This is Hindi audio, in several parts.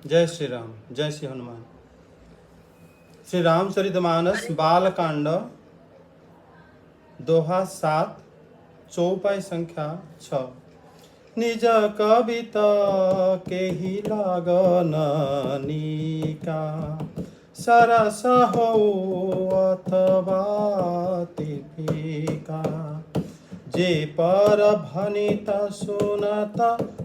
जय श्री राम, जय श्री हनुमान। श्री रामचरितमानस बालकांड दोहा 7 चौपाई संख्या 6। निज कविता के ही लागन नीका, सरस हो अथवा फीका। जे पर भनित सुनत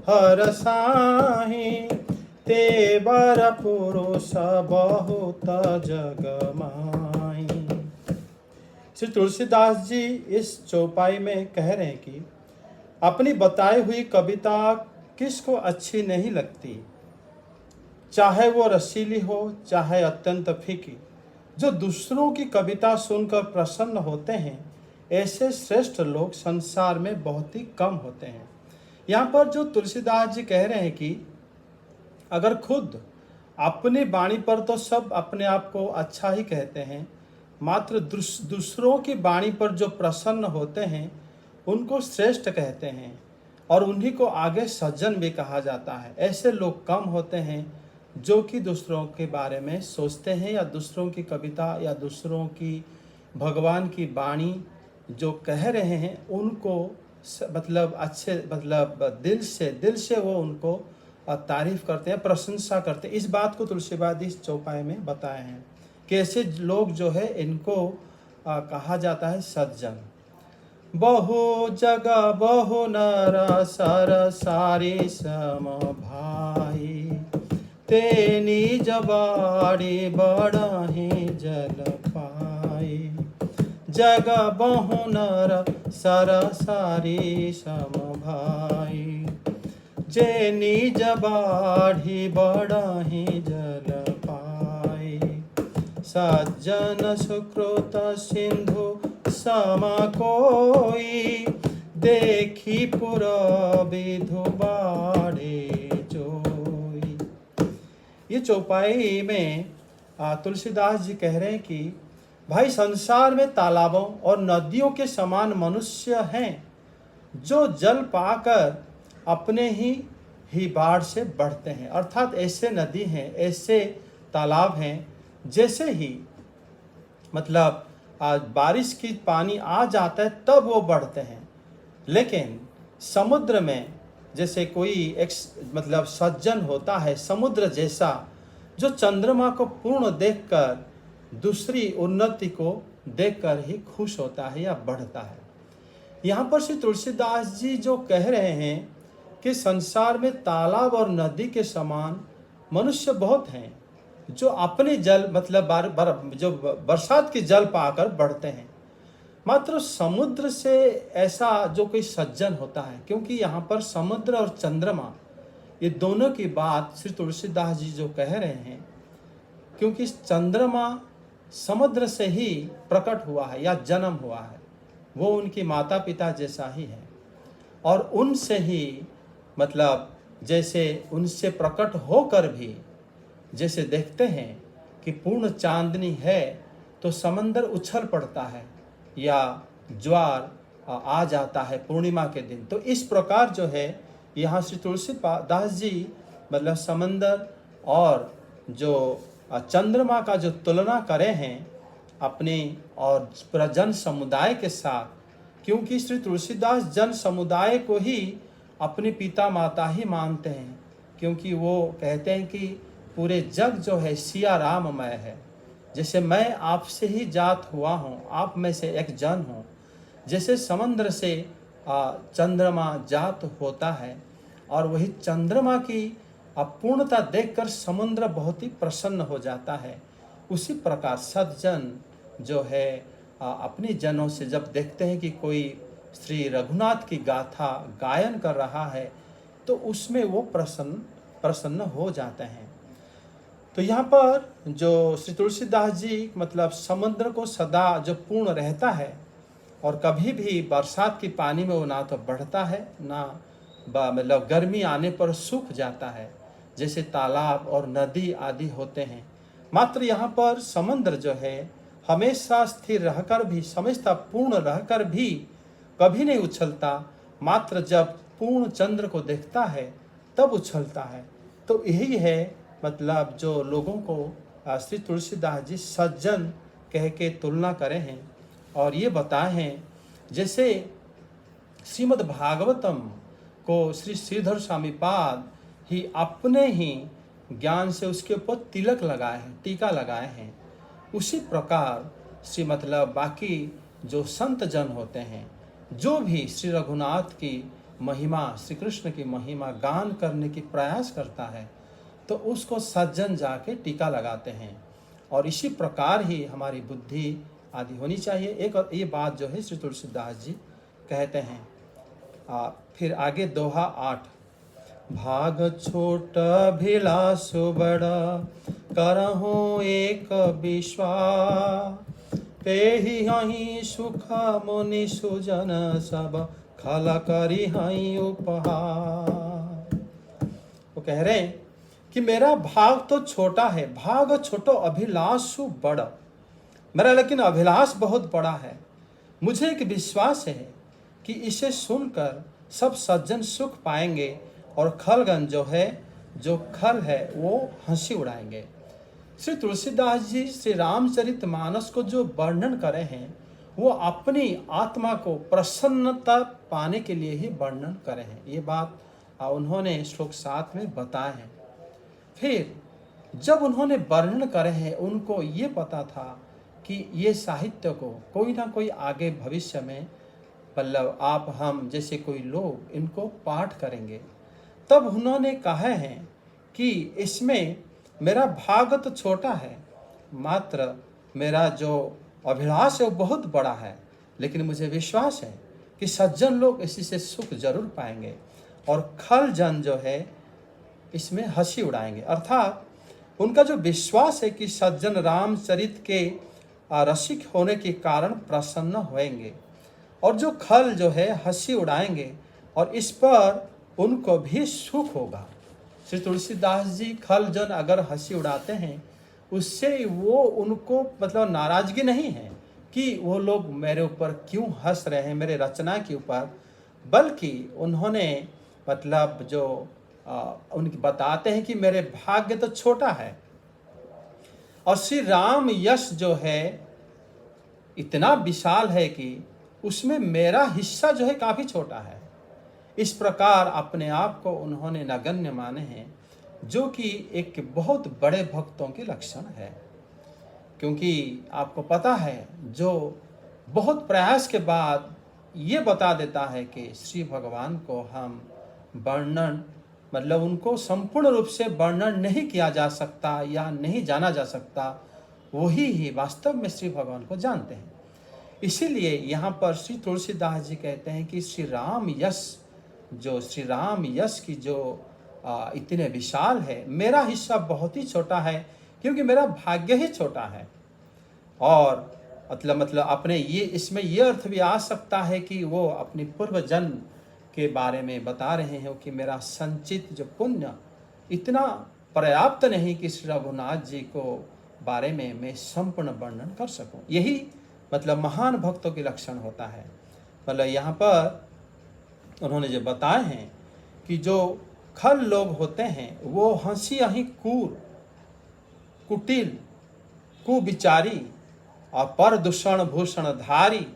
हरसाहि, ते बर पुरुष बहुत जग माही। श्री तुलसीदास जी इस चौपाई में कह रहे हैं कि अपनी बताई हुई कविता किसको अच्छी नहीं लगती, चाहे वो रसीली हो चाहे अत्यंत फीकी। जो दूसरों की कविता सुनकर प्रसन्न होते हैं, ऐसे श्रेष्ठ लोग संसार में बहुत ही कम होते हैं। यहाँ पर जो तुलसीदास जी कह रहे हैं कि अगर खुद अपनी वाणी पर तो सब अपने आप को अच्छा ही कहते हैं, मात्र दूसरों की वाणी पर जो प्रसन्न होते हैं उनको श्रेष्ठ कहते हैं और उन्हीं को आगे सज्जन भी कहा जाता है। ऐसे लोग कम होते हैं जो कि दूसरों के बारे में सोचते हैं या दूसरों की कविता या दूसरों की भगवान की वाणी जो कह रहे हैं उनको मतलब अच्छे मतलब दिल से वो उनको तारीफ करते हैं, प्रशंसा करते हैं। इस बात को तुलसीदास इस चौपाई में बताए हैं कि ऐसे लोग जो है इनको कहा जाता है सज्जन। बहु जगह बहु नर सर सारी सम भाई, ते निज बाड़ी बड़हि जल पाई। जग बहु नर सर सारी सम भाई, जे निज बाढ़ी बड़हि जल पाई। सज्जन सुकृत सिंधु सम कोई, देखी पुर विधु बाड़े जोई। ये चौपाई में तुलसीदास जी कह रहे हैं कि भाई संसार में तालाबों और नदियों के समान मनुष्य हैं जो जल पाकर अपने ही बाढ़ से बढ़ते हैं। अर्थात ऐसे नदी हैं, ऐसे तालाब हैं जैसे ही मतलब बारिश की पानी आ जाता है तब वो बढ़ते हैं। लेकिन समुद्र में जैसे कोई एक मतलब सज्जन होता है समुद्र जैसा, जो चंद्रमा को पूर्ण देखकर दूसरी उन्नति को देखकर ही खुश होता है या बढ़ता है। यहाँ पर श्री तुलसीदास जी जो कह रहे हैं कि संसार में तालाब और नदी के समान मनुष्य बहुत हैं जो अपने जल मतलब जो बरसात की जल पाकर बढ़ते हैं। मात्र समुद्र से ऐसा जो कोई सज्जन होता है, क्योंकि यहाँ पर समुद्र और चंद्रमा ये दोनों की बात श्री तुलसीदास जी जो कह रहे हैं, क्योंकि चंद्रमा समुद्र से ही प्रकट हुआ है या जन्म हुआ है, वो उनकी माता पिता जैसा ही है और उनसे ही मतलब जैसे उनसे प्रकट होकर भी जैसे देखते हैं कि पूर्ण चांदनी है तो समंदर उछल पड़ता है या ज्वार आ जाता है पूर्णिमा के दिन, तो इस प्रकार जो है यहाँ श्री तुलसीदास जी मतलब समंदर और जो चंद्रमा का जो तुलना करे हैं अपने और पूरा जन समुदाय के साथ, क्योंकि श्री तुलसीदास जन समुदाय को ही अपने पिता माता ही मानते हैं, क्योंकि वो कहते हैं कि पूरे जग जो है सिया राममय है। जैसे मैं आपसे ही जात हुआ हूँ, आप में से एक जन हूँ। जैसे समुद्र से चंद्रमा जात होता है और वही चंद्रमा की पूर्णता देखकर समुद्र बहुत ही प्रसन्न हो जाता है, उसी प्रकार सज्जन जो है अपने जनों से जब देखते हैं कि कोई श्री रघुनाथ की गाथा गायन कर रहा है तो उसमें वो प्रसन्न हो जाते हैं। तो यहाँ पर जो श्री तुलसीदास जी मतलब समुद्र को सदा जो पूर्ण रहता है और कभी भी बरसात की पानी में वो ना तो बढ़ता है ना मतलब गर्मी आने पर सूख जाता है जैसे तालाब और नदी आदि होते हैं। मात्र यहाँ पर समुद्र जो है हमेशा स्थिर रहकर भी समझता पूर्ण रहकर भी कभी नहीं उछलता, मात्र जब पूर्ण चंद्र को देखता है तब उछलता है। तो यही है मतलब जो लोगों को श्री तुलसीदास जी सज्जन कह के तुलना करे हैं और ये बताए हैं, जैसे श्रीमद् भागवतम को श्री श्रीधर स्वामी पाद ही अपने ही ज्ञान से उसके ऊपर तिलक लगाए हैं, टीका लगाए हैं, उसी प्रकार श्री मतलब बाकी जो संत जन होते हैं, जो भी श्री रघुनाथ की महिमा, श्री कृष्ण की महिमा गान करने की प्रयास करता है तो उसको सज्जन जाके टीका लगाते हैं। और इसी प्रकार ही हमारी बुद्धि आदि होनी चाहिए। एक और ये बात जो है श्री तुलसीदास जी कहते हैं। फिर आगे दोहा 8, भाग छोट भिलासु बड़ा करहु एक विश्वास, पेहि हहीं सुख मुनि सुजन सब खल करी हहीं उपहार। वो कह रहे हैं कि मेरा भाग तो छोटा है, भाग छोटो अभिलाषु बड़ा, मेरा लेकिन अभिलाष बहुत बड़ा है। मुझे एक विश्वास है कि इसे सुनकर सब सज्जन सुख पाएंगे और खलगन जो खल है वो हंसी उड़ाएंगे। श्री तुलसीदास जी श्री रामचरितमानस को जो वर्णन करे हैं वो अपनी आत्मा को प्रसन्नता पाने के लिए ही वर्णन करे हैं। ये बात उन्होंने श्लोक 7 में बताया है। फिर जब उन्होंने वर्णन करे हैं, उनको ये पता था कि ये साहित्य को कोई ना कोई आगे भविष्य में मतलब आप हम जैसे कोई लोग इनको पाठ करेंगे, तब उन्होंने कहा है कि इसमें मेरा भाग तो छोटा है, मात्र मेरा जो अभिलाष है वो बहुत बड़ा है, लेकिन मुझे विश्वास है कि सज्जन लोग इसी से सुख जरूर पाएंगे और खल जन जो है इसमें हंसी उड़ाएंगे। अर्थात उनका जो विश्वास है कि सज्जन रामचरित के रसिक होने के कारण प्रसन्न होएंगे और जो खल जो है हंसी उड़ाएंगे और इस पर उनको भी सुख होगा। श्री तुलसीदास जी खल जन अगर हंसी उड़ाते हैं उससे वो उनको मतलब नाराजगी नहीं है कि वो लोग मेरे ऊपर क्यों हंस रहे हैं, मेरे रचना के ऊपर, बल्कि उन्होंने मतलब जो उनकी बताते हैं कि मेरे भाग्य तो छोटा है और श्री राम यश जो है इतना विशाल है कि उसमें मेरा हिस्सा जो है काफी छोटा है। इस प्रकार अपने आप को उन्होंने नगण्य माने हैं, जो कि एक बहुत बड़े भक्तों के लक्षण है। क्योंकि आपको पता है जो बहुत प्रयास के बाद ये बता देता है कि श्री भगवान को हम वर्णन मतलब उनको संपूर्ण रूप से वर्णन नहीं किया जा सकता या नहीं जाना जा सकता, वही ही वास्तव में श्री भगवान को जानते हैं। इसीलिए यहाँ पर श्री तुलसीदास जी कहते हैं कि श्री राम यश की जो इतने विशाल है, मेरा हिस्सा बहुत ही छोटा है क्योंकि मेरा भाग्य ही छोटा है। और मतलब अपने ये इसमें ये अर्थ भी आ सकता है कि वो अपनी पूर्व जन्म के बारे में बता रहे हैं कि मेरा संचित जो पुण्य इतना पर्याप्त नहीं कि श्री रघुनाथ जी को बारे में मैं संपूर्ण वर्णन कर सकूं। यही मतलब महान भक्तों के लक्षण होता है। मतलब यहाँ पर उन्होंने जो बताए हैं कि जो खल लोग होते हैं वो हंसी अही कूर, कुटिल, कुविचारी और पर दूषण भूषण धारी,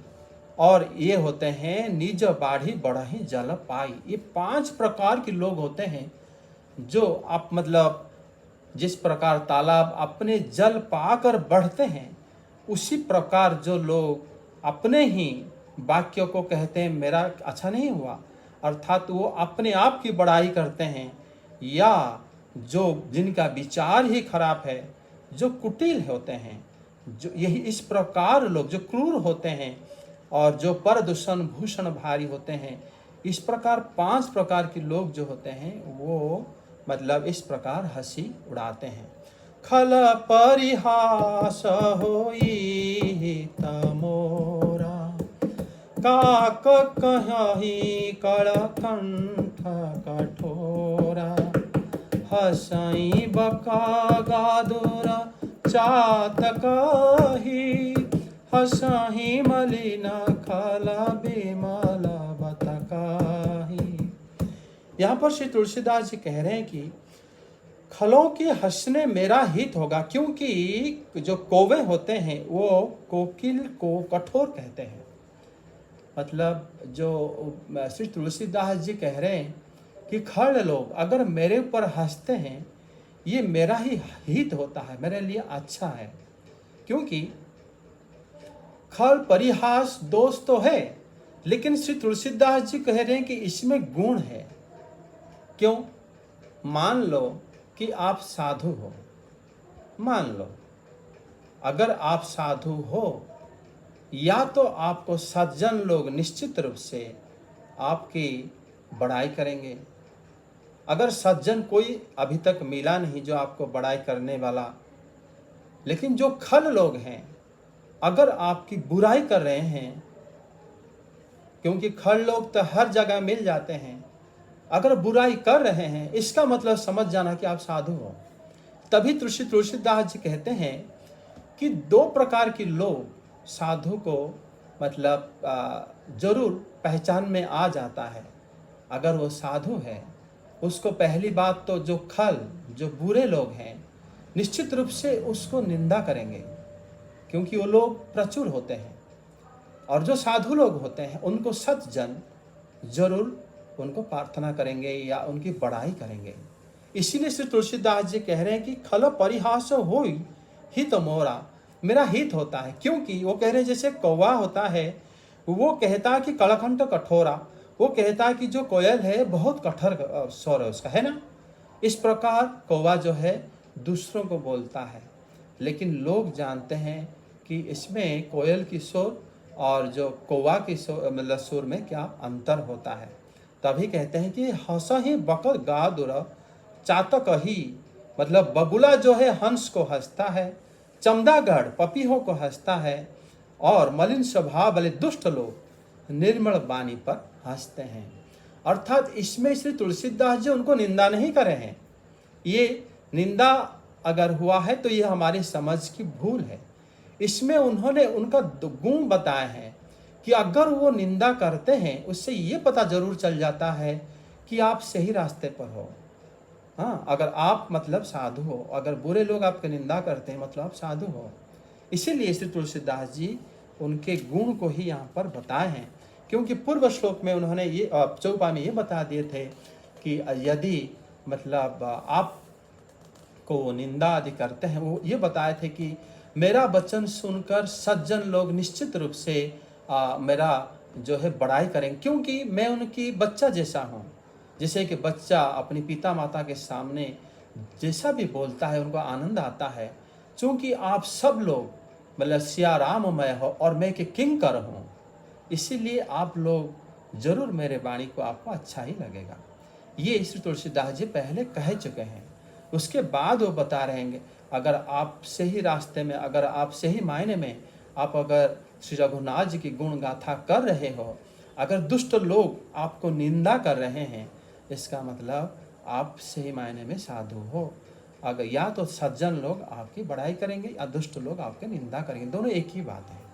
और ये होते हैं निज बाढ़ी बढ़ही जल पाई। ये 5 प्रकार के लोग होते हैं जो आप मतलब जिस प्रकार तालाब अपने जल पाकर बढ़ते हैं, उसी प्रकार जो लोग अपने ही वाक्य को कहते हैं मेरा अच्छा नहीं हुआ, अर्थात वो अपने आप की बड़ाई करते हैं, या जो जिनका विचार ही खराब है, जो कुटिल होते हैं, जो यही इस प्रकार लोग जो क्रूर होते हैं और जो पर दूषण भूषण भारी होते हैं, इस प्रकार 5 प्रकार के लोग जो होते हैं वो मतलब इस प्रकार हंसी उड़ाते हैं। खल परिहास होई तमोरा, काक कहीं कड़कंठ कठोरा, हसई बका गादुर चातक ही, हसही मलिन खला बिमल बतकाही। यहाँ पर श्री तुलसीदास जी कह रहे हैं कि खलों के हंसने मेरा हित होगा, क्योंकि जो कौवे होते हैं वो कोकिल को कठोर कहते हैं। मतलब जो श्री तुलसीदास जी कह रहे हैं कि खल लोग अगर मेरे ऊपर हंसते हैं, ये मेरा ही हित होता है, मेरे लिए अच्छा है। क्योंकि खल परिहास दोष तो है, लेकिन श्री तुलसीदास जी कह रहे हैं कि इसमें गुण है। क्यों? मान लो कि आप साधु हो, मान लो अगर आप साधु हो, या तो आपको सज्जन लोग निश्चित रूप से आपकी बड़ाई करेंगे। अगर सज्जन कोई अभी तक मिला नहीं जो आपको बड़ाई करने वाला, लेकिन जो खल लोग हैं अगर आपकी बुराई कर रहे हैं, क्योंकि खल लोग तो हर जगह मिल जाते हैं, अगर बुराई कर रहे हैं इसका मतलब समझ जाना कि आप साधु हो। तभी तुलसीदास जी कहते हैं कि दो प्रकार के लोग साधु को मतलब जरूर पहचान में आ जाता है। अगर वो साधु है, उसको पहली बात तो जो खल जो बुरे लोग हैं निश्चित रूप से उसको निंदा करेंगे, क्योंकि वो लोग प्रचुर होते हैं। और जो साधु लोग होते हैं उनको सज्जन जरूर उनको प्रार्थना करेंगे या उनकी बड़ाई करेंगे। इसीलिए श्री तुलसीदास जी कह रहे हैं कि खल परिहास होई हित मोरा, मेरा हित होता है। क्योंकि वो कह रहे हैं जैसे कौवा होता है, वो कहता है कि कलकंठ कठोरा, वो कहता है कि जो कोयल है बहुत कठोर स्वर है उसका, है ना। इस प्रकार कौवा जो है दूसरों को बोलता है, लेकिन लोग जानते हैं कि इसमें कोयल की स्वर और जो कौवा की मतलब सुर में क्या अंतर होता है। तभी कहते हैं कि हंस ही बकर गादुर चातक ही, मतलब बगुला जो है हंस को हंसता है, चमदागढ़ पपीहों को हंसता है, और मलिन स्वभाव वाले दुष्ट लोग निर्मल वाणी पर हंसते हैं। अर्थात इसमें श्री तुलसीदास जी उनको निंदा नहीं कर रहे हैं। ये निंदा अगर हुआ है तो ये हमारी समझ की भूल है। इसमें उन्होंने उनका गुण बताए हैं कि अगर वो निंदा करते हैं उससे ये पता जरूर चल जाता है कि आप सही रास्ते पर हो। हाँ, अगर आप मतलब साधु हो, अगर बुरे लोग आपकी निंदा करते हैं मतलब आप साधु हो। इसीलिए श्री तुलसीदास जी उनके गुण को ही यहाँ पर बताए हैं, क्योंकि पूर्व श्लोक में उन्होंने ये चौपा में ये बता दिए थे कि यदि मतलब आप को निंदा आदि करते हैं, वो ये बताए थे कि मेरा वचन सुनकर सज्जन लोग निश्चित रूप से मेरा जो है बड़ाई करेंगे, क्योंकि मैं उनकी बच्चा जैसा हूँ। जैसे कि बच्चा अपनी पिता माता के सामने जैसा भी बोलता है उनको आनंद आता है। चूँकि आप सब लोग मतलब सिया राममय हो और मैं के किंकर हूँ, इसीलिए आप लोग जरूर मेरे वाणी को आपको अच्छा ही लगेगा। ये श्री तुलसीदास जी पहले कह चुके हैं। उसके बाद वो बता रहेंगे अगर आप सही रास्ते में, अगर आप सही मायने में आप अगर श्री रघुनाथ जी की गुण गाथा कर रहे हो, अगर दुष्ट लोग आपको निंदा कर रहे हैं, इसका मतलब आप सही मायने में साधु हो। अगर या तो सज्जन लोग आपकी बड़ाई करेंगे या दुष्ट लोग आपकी निंदा करेंगे, दोनों एक ही बात है।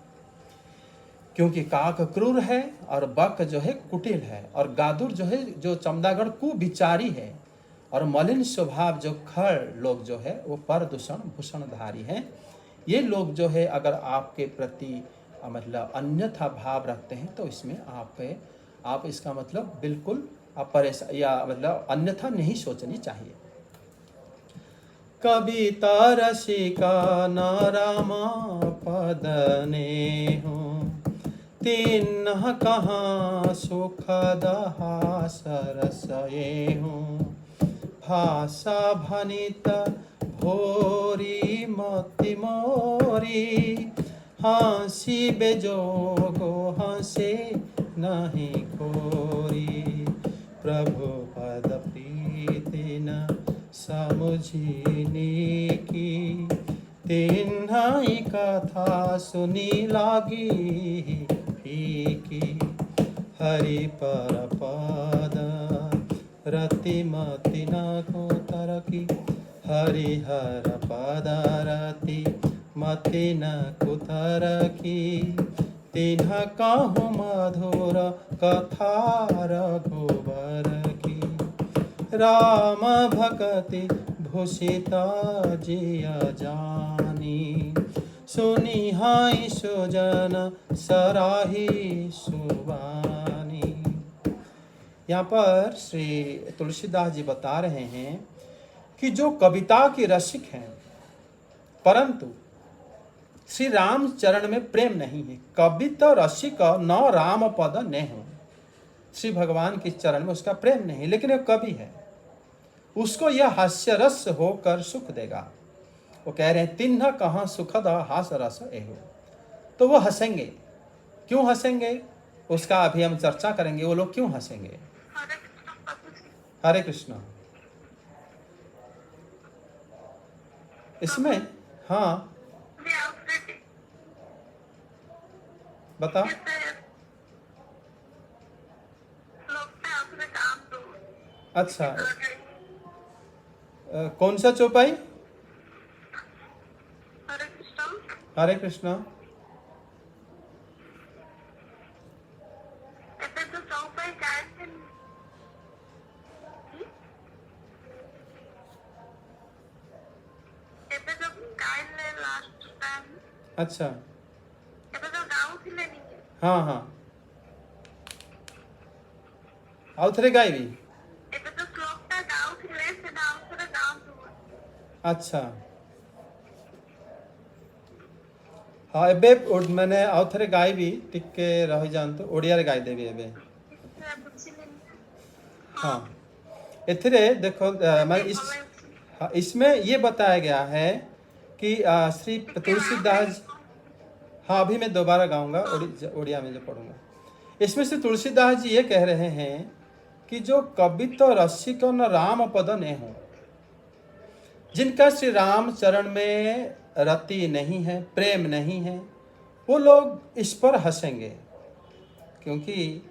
क्योंकि काक क्रूर है और बक जो है कुटिल है, और गादुर जो है जो चमदागढ़ कुविचारी है, और मलिन स्वभाव जो खर लोग जो है वो परदूषण भूषणधारी हैं। ये लोग जो है अगर आपके प्रति मतलब अन्यथा भाव रखते हैं तो इसमें आप इसका मतलब बिल्कुल आप परेशान या मतलब अन्यथा नहीं सोचनी चाहिए। कविता रसिका नारामा पदने हो, तिन्ह कहाँ सुखद हास रसये हो, भाषा भनित भोरी मति मोरी, हंसी बेजोगो हंसे नहीं कोरी, प्रभु पद प्रीति न समुझिनी की, तिन्हि कथा सुनी लागी फीकी, हरि पर पद रतिमति न को तरकी, हरिहर पद रति मति न कुतरकी, तिन्ह कहु मधुर कथा रघुबर की, राम भक्ति प्रभु सीता जिया जानी, सुनी हाई सुजन सराही सुबानी। यहाँ पर श्री तुलसीदास जी बता रहे हैं कि जो कविता के रसिक हैं परंतु श्री राम चरण में प्रेम नहीं है, कविता रसिक न राम पद ने हो, श्री भगवान के चरण में उसका प्रेम नहीं, लेकिन एक कवि है, उसको यह हास्य रस होकर सुख देगा। वो कह रहे हैं तिन्ह कहाँ सुखद हास रस एहो, तो वो हंसेंगे। क्यों हंसेंगे उसका अभी हम चर्चा करेंगे, वो लोग क्यों हंसेंगे। हरे कृष्ण। इसमें हाँ बता। अच्छा कौन सा चौपाई। हरे कृष्ण। अच्छा हाँ हाँ आउथरे गायबी। अच्छा हाँ एबे मैंने आउथरे गायबी टिके रही जानतो ओडिया रे गाय देबी एबे। हाँ एथिरे देखो मैं इसमें ये बताया गया है कि श्री तुलसीदास, हाँ अभी मैं दोबारा गाऊंगा ओडिया में जो पढ़ूंगा। इसमें से तुलसीदास जी ये कह रहे हैं कि जो कवित्व रसिक न राम पद ने हो, जिनका श्री राम चरण में रति नहीं है, प्रेम नहीं है, वो लोग इस पर हंसेंगे। क्योंकि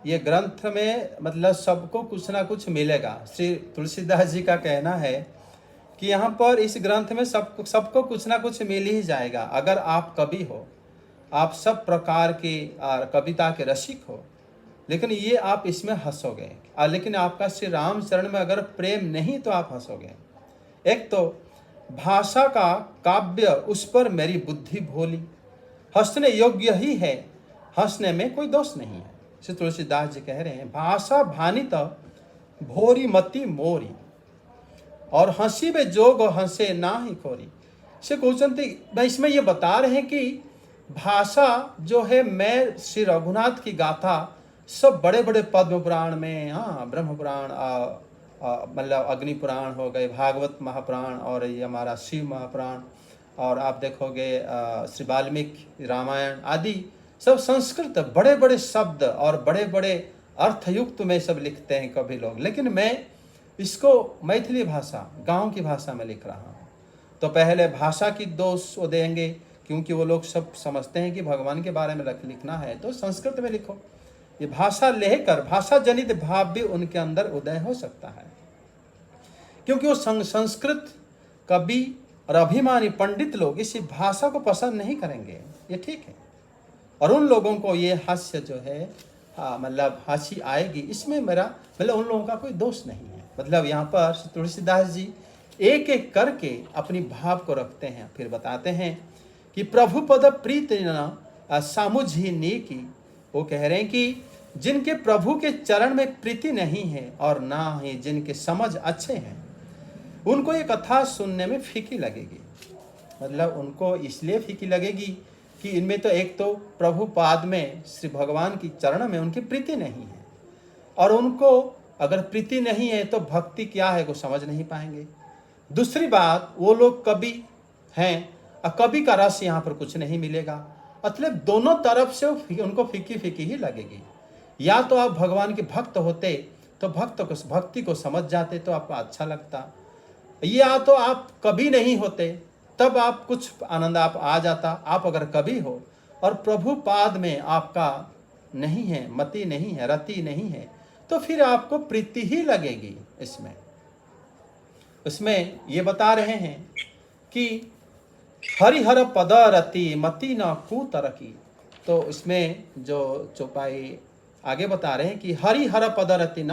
ये ग्रंथ में मतलब सबको कुछ ना कुछ मिलेगा। श्री तुलसीदास जी का कहना है कि यहाँ पर इस ग्रंथ में सबको कुछ ना कुछ मिल ही जाएगा। अगर आप कवि हो, आप सब प्रकार की कविता के रसिक हो, लेकिन ये आप इसमें हंसोगे। लेकिन आपका श्री राम चरण में अगर प्रेम नहीं तो आप हंसोगे। एक तो भाषा का काव्य उस पर मेरी बुद्धि भोली, हंसने योग्य ही है, हंसने में कोई दोष नहीं है। श्री तुलसीदास जी कह रहे हैं भाषा भानित भोरी मति मोरी, और हंसी में जोग हंसे ना ही खोरी। से कहते इसमें ये बता रहे हैं कि भाषा जो है, मैं श्री रघुनाथ की गाथा सब बड़े बड़े पद्म पुराण में, हाँ ब्रह्म पुराण मतलब अग्नि पुराण हो गए, भागवत महापुराण, और ये हमारा शिव महापुराण, और आप देखोगे श्री वाल्मीकि रामायण आदि सब संस्कृत बड़े बड़े शब्द और बड़े बड़े अर्थयुक्त में सब लिखते हैं कभी लोग, लेकिन मैं इसको मैथिली भाषा गांव की भाषा में लिख रहा हूँ। तो पहले भाषा की दोष वो देंगे, क्योंकि वो लोग सब समझते हैं कि भगवान के बारे में लिखना है तो संस्कृत में लिखो। ये भाषा लेकर भाषा जनित भाव भी उनके अंदर उदय हो सकता है, क्योंकि वो संस्कृत कवि और अभिमानी पंडित लोग इसी भाषा को पसंद नहीं करेंगे, ये ठीक है। और उन लोगों को ये हास्य जो है मतलब हंसी आएगी, इसमें मेरा मतलब उन लोगों का कोई दोष नहीं है। मतलब यहाँ पर तुलसीदास जी एक एक करके अपनी भाव को रखते हैं, फिर बताते हैं कि प्रभु पद प्रीत न सामुझी नीकी। वो कह रहे हैं कि जिनके प्रभु के चरण में प्रीति नहीं है और ना ही जिनके समझ अच्छे हैं, उनको ये कथा सुनने में फीकी लगेगी। मतलब उनको इसलिए फीकी लगेगी कि इनमें तो एक तो प्रभु पाद में श्री भगवान की चरण में उनकी प्रीति नहीं है, और उनको अगर प्रीति नहीं है तो भक्ति क्या है वो समझ नहीं पाएंगे। दूसरी बात, वो लोग कवि हैं और कवि का रस यहाँ पर कुछ नहीं मिलेगा। मतलब दोनों तरफ से उनको फीकी फीकी ही लगेगी। या तो आप भगवान के भक्त होते तो भक्ति को समझ जाते तो आपको अच्छा लगता, या तो आप कवि नहीं होते तब आप कुछ आनंद आप आ जाता। आप अगर कवि हो और प्रभु पाद में आपका नहीं है, मति नहीं है, रति नहीं है, तो फिर आपको प्रीति ही लगेगी। इसमें ये बता रहे हैं कि हरिहर पद रति मति न कुतरकी। तो इसमें जो चौपाई आगे बता रहे हैं कि हरिहर पद रति न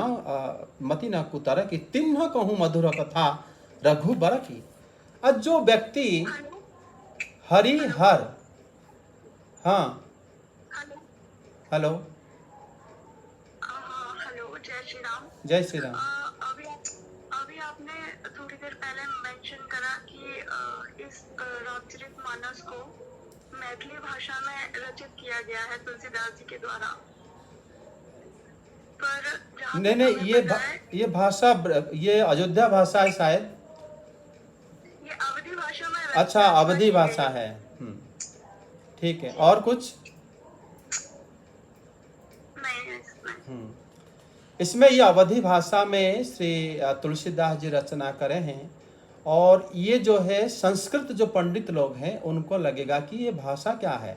मति न कुतरकी, तिन्ह कहूँ मधुर कथा रघुबर की। अब जो व्यक्ति हरि हर, हाँ हेलो। हेलो, हेलो, जय श्री राम। जय श्री राम। अभी आपने थोड़ी देर पहले मेंशन करा कि इस रामचरितमानस को मैथिली भाषा में रचित किया गया है तुलसीदास जी के द्वारा। पर जहाँ नहीं तक नहीं, हमें पता है ये भाषा, ये अयोध्या भाषा है शायद। ये अवधी भाषा में अच्छा, रचना अवधि की गई भाषा है। है। ठीक है, जी, और कुछ? नहीं इसमें। इसमें ये अवधि भाषा में श्री तुलसीदास जी रचना करे हैं। और ये जो है संस्कृत जो पंडित लोग हैं उनको लगेगा कि ये भाषा क्या है,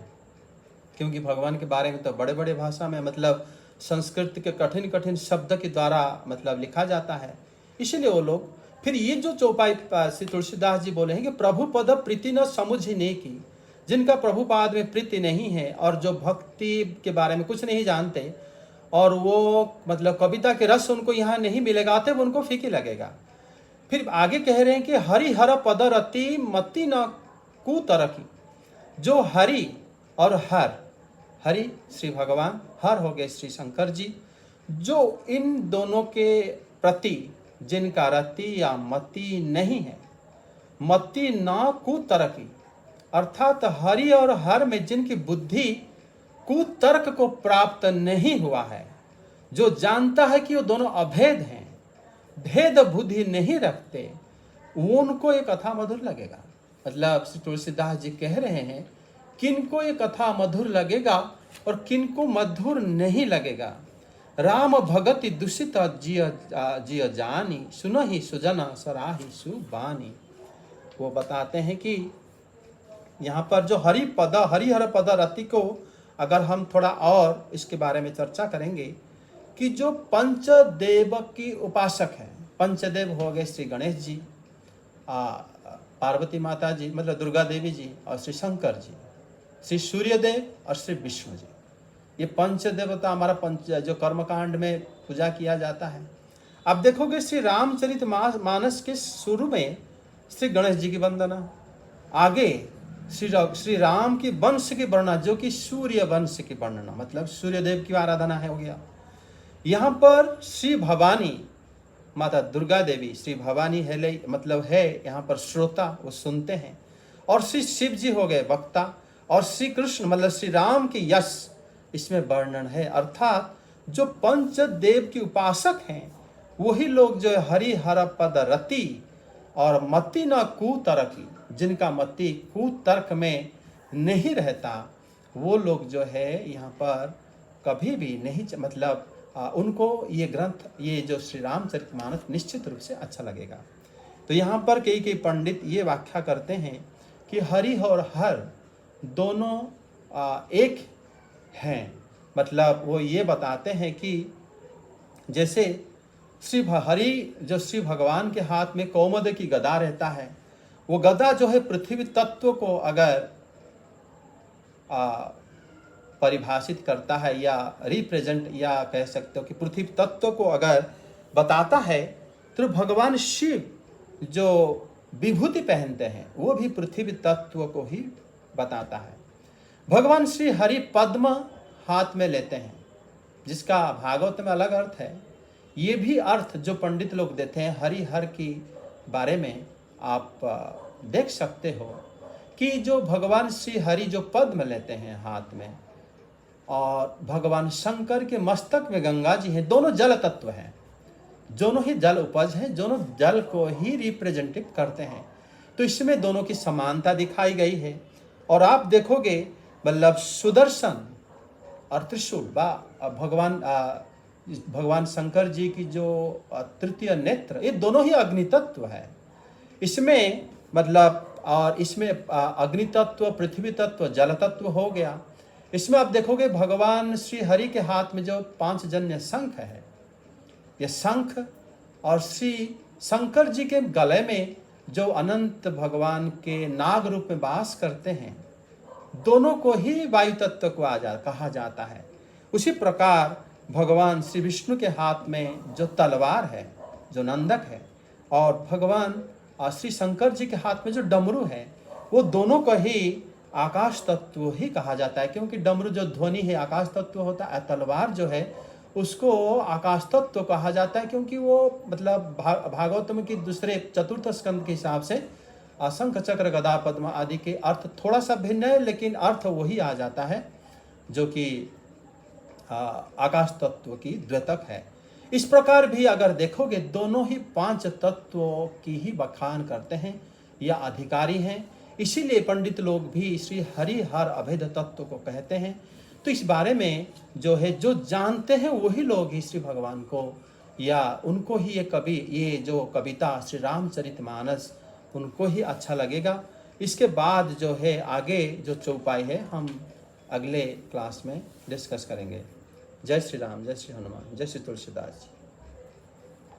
क्योंकि भगवान के बारे में तो बड़े बड़े भाषा में, मतलब संस्कृत के कठिन कठिन शब्द के द्वारा मतलब लिखा जाता है। इसलिए वो लोग, फिर ये जो चौपाई श्री तुलसीदास जी बोले हैं कि प्रभु पद प्रीति न समुझने की, जिनका प्रभुपाद में प्रीति नहीं है और जो भक्ति के बारे में कुछ नहीं जानते, और वो मतलब कविता के रस उनको यहाँ नहीं मिलेगा, अतः उनको फीकी लगेगा। फिर आगे कह रहे हैं कि हरि हर पद रति मति न कुतरकी। जो हरि और हर, हरि श्री भगवान, हर हो गए श्री शंकर जी, जो इन दोनों के प्रति जिनका रति या मति नहीं है, मति न कुतरकी, अर्थात हरि और हर में जिनकी बुद्धि कुतर्क को प्राप्त नहीं हुआ है, जो जानता है कि वो दोनों अभेद हैं, भेद बुद्धि नहीं रखते, उनको ये कथा मधुर लगेगा। मतलब श्री तुलसीदास जी कह रहे हैं किनको ये कथा मधुर लगेगा और किनको मधुर नहीं लगेगा। राम भगति दूषित जिय जिय जानी, सुनहि सुजना सराही सुबानी। वो बताते हैं कि यहाँ पर जो हरिहर पद रति को अगर हम थोड़ा और इसके बारे में चर्चा करेंगे कि जो पंचदेव की उपासक है, पंचदेव हो गए श्री गणेश जी, पार्वती माता जी मतलब दुर्गा देवी जी, और श्री शंकर जी, श्री सूर्यदेव और श्री विष्णु जी। ये पंचदेवता हमारा जो कर्मकांड में पूजा किया जाता है। अब देखोगे श्री रामचरित मानस के शुरू में श्री गणेश जी की वंदना, आगे श्री राम की वंश की वर्णना, जो कि सूर्य वंश की वर्णना, मतलब सूर्यदेव की आराधना है हो गया। यहाँ पर श्री भवानी माता दुर्गा देवी, श्री भवानी है मतलब है यहाँ पर श्रोता, वो सुनते हैं। और श्री शिव जी हो गए वक्ता, और श्री कृष्ण मतलब श्री राम की यश इसमें वर्णन है। अर्थात जो पंचदेव की उपासक हैं वही लोग जो हरि हर पद रति और मति न कुतर्की, जिनका मति कुतर्क में नहीं रहता, वो लोग जो है यहाँ पर कभी भी नहीं मतलब उनको ये ग्रंथ, ये जो श्री रामचरितमानस निश्चित रूप से अच्छा लगेगा। तो यहाँ पर कई पंडित ये व्याख्या करते हैं कि हरि और हर दोनों एक हैं। मतलब वो ये बताते हैं कि जैसे श्री हरि जो श्री भगवान के हाथ में कौमुद की गदा रहता है, वो गदा जो है पृथ्वी तत्व को अगर परिभाषित करता है या रिप्रेजेंट, या कह सकते हो कि पृथ्वी तत्व को अगर बताता है, तो भगवान शिव जो विभूति पहनते हैं वो भी पृथ्वी तत्व को ही बताता है। भगवान श्री हरि पद्म हाथ में लेते हैं, जिसका भागवत में अलग अर्थ है। ये भी अर्थ जो पंडित लोग देते हैं हरि हर की बारे में आप देख सकते हो कि जो भगवान श्री हरि जो पद्म लेते हैं हाथ में, और भगवान शंकर के मस्तक में गंगा जी हैं, दोनों जल तत्व हैं, दोनों ही जल उपज हैं, दोनों जल को ही रिप्रेजेंटिव करते हैं। तो इसमें दोनों की समानता दिखाई गई है। और आप देखोगे मतलब सुदर्शन और त्रिशूल भगवान शंकर जी की जो तृतीय नेत्र, ये दोनों ही अग्नि तत्व है। इसमें मतलब और इसमें अग्नि तत्व, पृथ्वी तत्व, जल तत्व हो गया। इसमें आप देखोगे भगवान श्री हरि के हाथ में जो 5 जन्य शंख है, ये शंख, और श्री शंकर जी के गले में जो अनंत भगवान के नाग रूप में वास करते हैं, दोनों को ही वायु तत्व को कहा जाता है। उसी प्रकार भगवान श्री विष्णु के हाथ में जो तलवार है, जो नंदक है, और भगवान श्री शंकर जी के हाथ में जो डमरू है वो दोनों को ही आकाश तत्व ही कहा जाता है, क्योंकि डमरू जो ध्वनि है आकाश तत्व होता है, तलवार जो है उसको आकाश तत्व कहा जाता है, क्योंकि वो मतलब भागवतम की दूसरे चतुर्थ स्कंद के हिसाब से शंख चक्र गदा पद्म आदि के अर्थ थोड़ा सा भिन्न है, लेकिन अर्थ वही आ जाता है जो कि आकाश तत्व की द्योतक है। इस प्रकार भी अगर देखोगे दोनों ही 5 तत्वों की ही बखान करते हैं या अधिकारी हैं, इसीलिए पंडित लोग भी श्री हरिहर अभेद तत्व को कहते हैं। तो इस बारे में जो है जो जानते हैं वही लोग ही श्री भगवान को या उनको ही ये जो कविता श्री रामचरितमानस उनको ही अच्छा लगेगा। इसके बाद जो है आगे जो चौपाई है हम अगले क्लास में डिस्कस करेंगे। जय श्री राम, जय श्री हनुमान, जय श्री तुलसीदास जी।